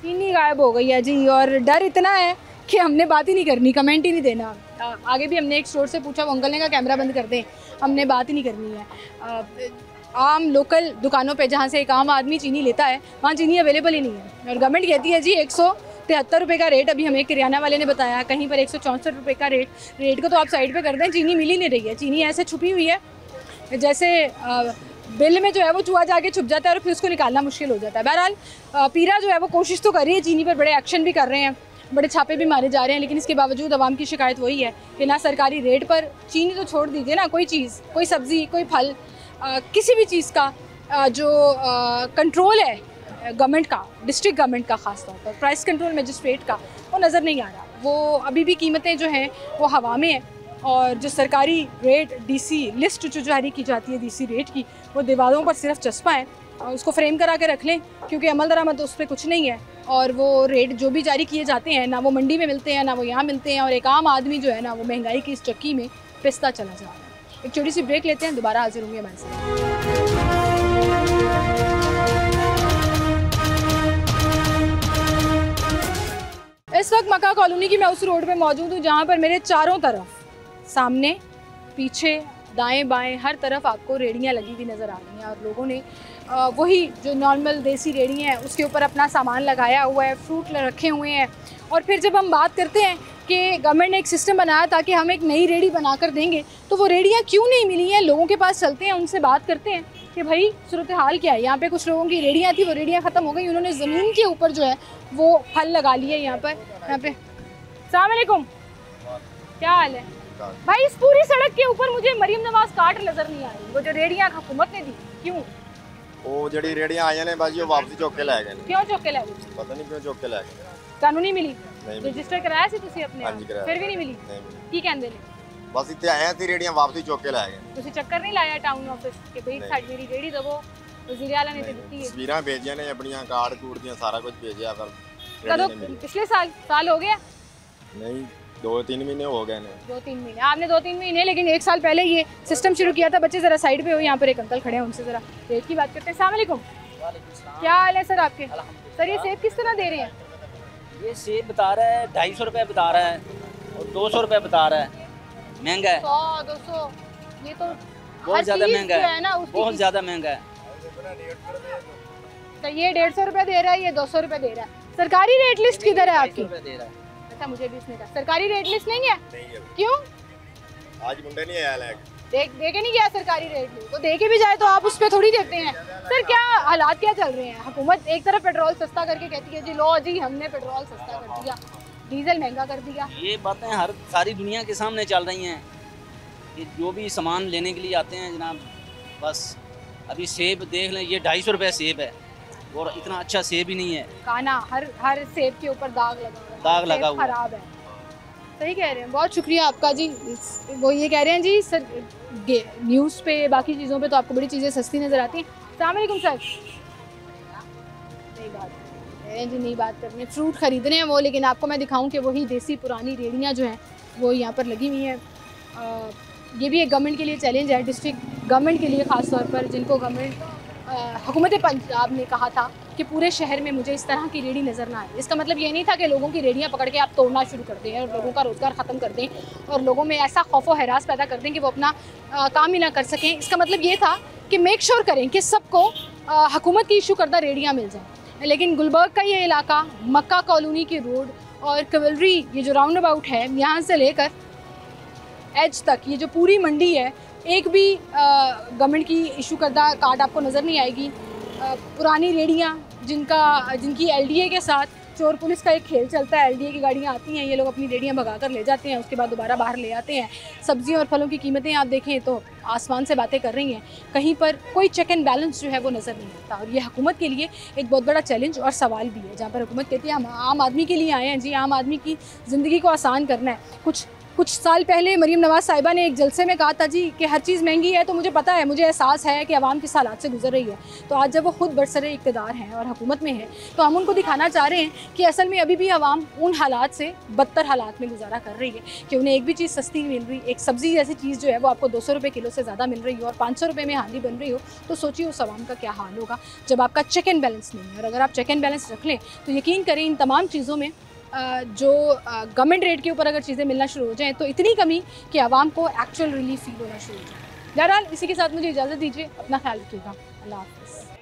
चीनी गायब हो गई है जी, और डर इतना है कि हमने बात ही नहीं करनी, कमेंट ही नहीं देना। आगे भी हमने एक स्टोर से पूछा, वो अंकल ने कहा कैमरा बंद कर दें, हमने बात ही नहीं करनी है। आम लोकल दुकानों पे जहाँ से एक आम आदमी चीनी लेता है वहाँ चीनी अवेलेबल ही नहीं है, और गवर्नमेंट कहती है जी 173 रुपये का रेट। अभी हमें किराना वाले ने बताया कहीं पर 164 रुपये का रेट को तो आप साइड पे कर दें, चीनी मिल ही नहीं रही है। चीनी ऐसे छुपी हुई है जैसे बिल में जो है वो चूहा जाके छुप जाता है और फिर उसको निकालना मुश्किल हो जाता है। बहरहाल पीरा जो है वो कोशिश तो कर रही है, चीनी पर बड़े एक्शन भी कर रहे हैं, बड़े छापे भी मारे जा रहे हैं, लेकिन इसके बावजूद आवाम की शिकायत वही है कि ना सरकारी रेट पर चीनी तो छोड़ दीजिए ना, कोई चीज़, कोई सब्ज़ी, कोई फल, किसी भी चीज़ का जो कंट्रोल है गवर्नमेंट का, डिस्ट्रिक्ट गवर्नमेंट का ख़ास तौर पर प्राइस कंट्रोल मजिस्ट्रेट का, वो नज़र नहीं आ रहा। वो अभी भी कीमतें जो हैं वो हवा में हैं, और जो सरकारी रेट डीसी लिस्ट जो जारी की जाती है डीसी रेट की, वो दीवारों पर सिर्फ चस्पा है, और उसको फ्रेम करा के रख लें क्योंकि अमल दरामद उस पर कुछ नहीं है। और वो रेट जो भी जारी किए जाते हैं ना वो मंडी में मिलते हैं ना वो यहाँ मिलते हैं, और एक आम आदमी जो है ना वो महंगाई की इस चक्की में पिसता चला जा रहा है। एक छोटी सी ब्रेक लेते हैं, दोबारा हाजिर होंगे हमारे साथ। इस वक्त मक्का कॉलोनी की मैं उस रोड पे मौजूद हूँ जहाँ पर मेरे चारों तरफ, सामने, पीछे, दाएं बाएं, हर तरफ आपको रेड़ियाँ लगी हुई नज़र आ रही हैं, और लोगों ने वही जो नॉर्मल देसी रेड़ी हैं उसके ऊपर अपना सामान लगाया हुआ है, फ्रूट रखे हुए हैं। और फिर जब हम बात करते हैं कि गवर्नमेंट ने एक सिस्टम बनाया था कि हम एक नई रेड़ी बनाकर देंगे, तो वो रेड़ियाँ क्यों नहीं मिली हैं, लोगों के पास चलते हैं, उनसे बात करते हैं कि भाई सूरत हाल क्या है। यहाँ पे कुछ लोगों की रेडियाँ थी, वो रेडियाँ ख़त्म हो गई, उन्होंने ज़मीन के ऊपर जो है वो फल लगा लिए यहाँ पे। अस्सलाम वालेकुम, क्या हाल है भाई? इस पूरी सड़क के ऊपर मुझे मरीम नवाज कार्ड नजर नहीं आ रही, वो जो रेडियाँ हुकूमत ने दी, क्यों? ਉਹ ਜਿਹੜੀ ਰੇੜੀਆਂ ਆਈਆਂ ਨੇ ਬਾਜੀ ਉਹ ਵਾਪਸ ਚੁੱਕ ਕੇ ਲੈ ਗਏ ਨੇ। क्यों चौक के लै गए? ਪਤਾ ਨਹੀਂ ਕਿਉਂ ਚੁੱਕ ਕੇ ਲੈ ਗਏ। कानूनी मिली? नहीं मिली। रजिस्टर कराया सी तुसी अपने? हाँ जी, कराया। फिर भी नहीं मिली? ਨਹੀਂ ਮਿਲੀ। की कहंदे ने? ਬਸ ਇੱਥੇ ਆਏ ਸੀ ਰੇੜੀਆਂ ਵਾਪਸ ਹੀ ਚੁੱਕ ਕੇ ਲੈ ਗਏ। तुसी चक्कर नहीं लाया टाउन ऑफिस कि भाई नहीं। साडी मेरी रेड़ी दवो? वजीर आला ने ते दित्ती है। ਤਸਵੀਰਾਂ ਭੇਜੀਆਂ ਨੇ ਆਪਣੀਆਂ ਕਾਰਡ ਕੂੜ ਦੀਆਂ ਸਾਰਾ ਕੁਝ ਭੇਜਿਆ ਪਰ कदों? पिछले साल हो गया? नहीं 2-3 महीने हो गए ने। 2-3 महीने आपने 2-3 महीने, लेकिन 1 साल पहले ये सिस्टम शुरू किया था। बच्चे जरा साइड पे हो, यहाँ पर एक अंकल खड़े हैं, उनसे जरा रेट की बात करते हैं। अस्सलाम वालेकुम, क्या हाल है सर आपके? सर ये सेब किस तरह दे रहे हैं? ये सेब बता रहा है 250 रुपये बता रहा है और 200 रुपये बता रहा है। महंगा है 100-200, ये तो बहुत ज़्यादा महंगा है ना, बहुत ज़्यादा महंगा है। तो ये 150 रुपये दे रहा है, ये 200 रुपये दे रहा है। सरकारी रेट लिस्ट किधर है आपकी? दे रहा है। अच्छा, मुझे भी इसने कहा सरकारी रेट लिस्ट नहीं है। क्यों? आज मुंडा नहीं आया लेके। दे के नहीं गया सरकारी रेट लिस्ट, तो दे के भी जाए तो आप उस पर थोड़ी देते हैं। सर क्या हालात क्या चल रहे हैं? हुकूमत एक तरफ पेट्रोल सस्ता करके कहती है जी लो जी हमने पेट्रोल सस्ता कर दिया, डीजल महंगा कर दिया। ये बातें हर सारी दुनिया के सामने चल रही हैं कि जो भी सामान लेने के लिए आते हैं जनाब, बस अभी सेब देख लें, ये 250 रुपये सेब है और इतना अच्छा सेब ही नहीं है। काना हर सेब के ऊपर दाग लगा हुआ है, दाग लगा हुआ खराब है। सही कह रहे हैं, बहुत शुक्रिया आपका जी। वो ये कह रहे हैं जी सर न्यूज़ पे बाकी चीज़ों पे तो आपको बड़ी चीज़ें सस्ती नज़र आती हैं। अस्सलाम वालेकुम सर, नहीं बात कह रहे हैं जी, नहीं बात करनी। फ्रूट ख़रीदने हैं वो, लेकिन आपको मैं दिखाऊं कि वही देसी पुरानी रेहड़ियाँ जो हैं वो यहाँ पर लगी हुई हैं। ये भी एक गवर्नमेंट के लिए चैलेंज है, डिस्ट्रिक्ट गवर्नमेंट के लिए ख़ास तौर पर, जिनको गवर्नमेंट हुकूमत पंजाब ने कहा था कि पूरे शहर में मुझे इस तरह की रेडी नज़र ना आए। इसका मतलब ये नहीं था कि लोगों की रेडियाँ पकड़ के आप तोड़ना शुरू कर दें और लोगों का रोज़गार ख़त्म कर दें और लोगों में ऐसा खौफ व हरास पैदा कर दें कि वो अपना काम ही ना कर सकें। इसका मतलब ये था कि मेक श्योर करें कि सबको हुकूमत की इशू करदा रेडियाँ मिल जाएँ। लेकिन गुलबर्ग का ये इलाका, मक्का कॉलोनी की रोड और कवलरी, ये जो राउंड अबाउट है, यहाँ से लेकर एज तक ये जो पूरी मंडी है, एक भी गवर्नमेंट की इशू करदा कार्ड आपको नज़र नहीं आएगी। पुरानी रेडियाँ जिनकी एलडीए के साथ चोर पुलिस का एक खेल चलता है। एलडीए की गाड़ियाँ आती हैं, ये लोग अपनी रेडियाँ भगा कर ले जाते हैं, उसके बाद दोबारा बाहर ले आते हैं। सब्जियों और फलों की कीमतें आप देखें तो आसमान से बातें कर रही हैं, कहीं पर कोई चेक एंड बैलेंस जो है वो नज़र नहीं आता। और ये हुकूमत के लिए एक बहुत बड़ा चैलेंज और सवाल भी है, जहाँ पर हुकूमत कहती है हम आम आदमी के लिए आए हैं जी, आम आदमी की ज़िंदगी को आसान करना है। कुछ साल पहले मरीम नवाज़ साहिबा ने एक जलसे में कहा था जी कि हर चीज़ महंगी है, तो मुझे पता है, मुझे एहसास है कि आवाम किस हालात से गुजर रही है। तो आज जब वो खुद बरसरे इक़्तिदार हैं और हुकूमत में है, तो हम उनको दिखाना चाह रहे हैं कि असल में अभी भी आवाम उन हालात से बदतर हालात में गुजारा कर रही है कि उन्हें एक भी चीज़ सस्ती मिल रही, एक सब्ज़ी जैसी चीज़ जो है वो आपको 200 रुपये किलो से ज़्यादा मिल रही हो और 500 रुपये में हांडी बन रही हो, तो सोचिए उस आवाम का क्या हाल होगा जब आपका चेक एंड बैलेंस नहीं है। और अगर आप चेक एंड बैलेंस रख लें तो यकीन करें इन तमाम चीज़ों में जो गवर्नमेंट रेट के ऊपर अगर चीज़ें मिलना शुरू हो जाएँ तो इतनी कमी कि आवाम को एक्चुअल रिलीफ फील होना शुरू हो जाए। बहरहाल इसी के साथ मुझे इजाज़त दीजिए, अपना ख्याल रखिएगा, अल्लाह हाफ़िज़।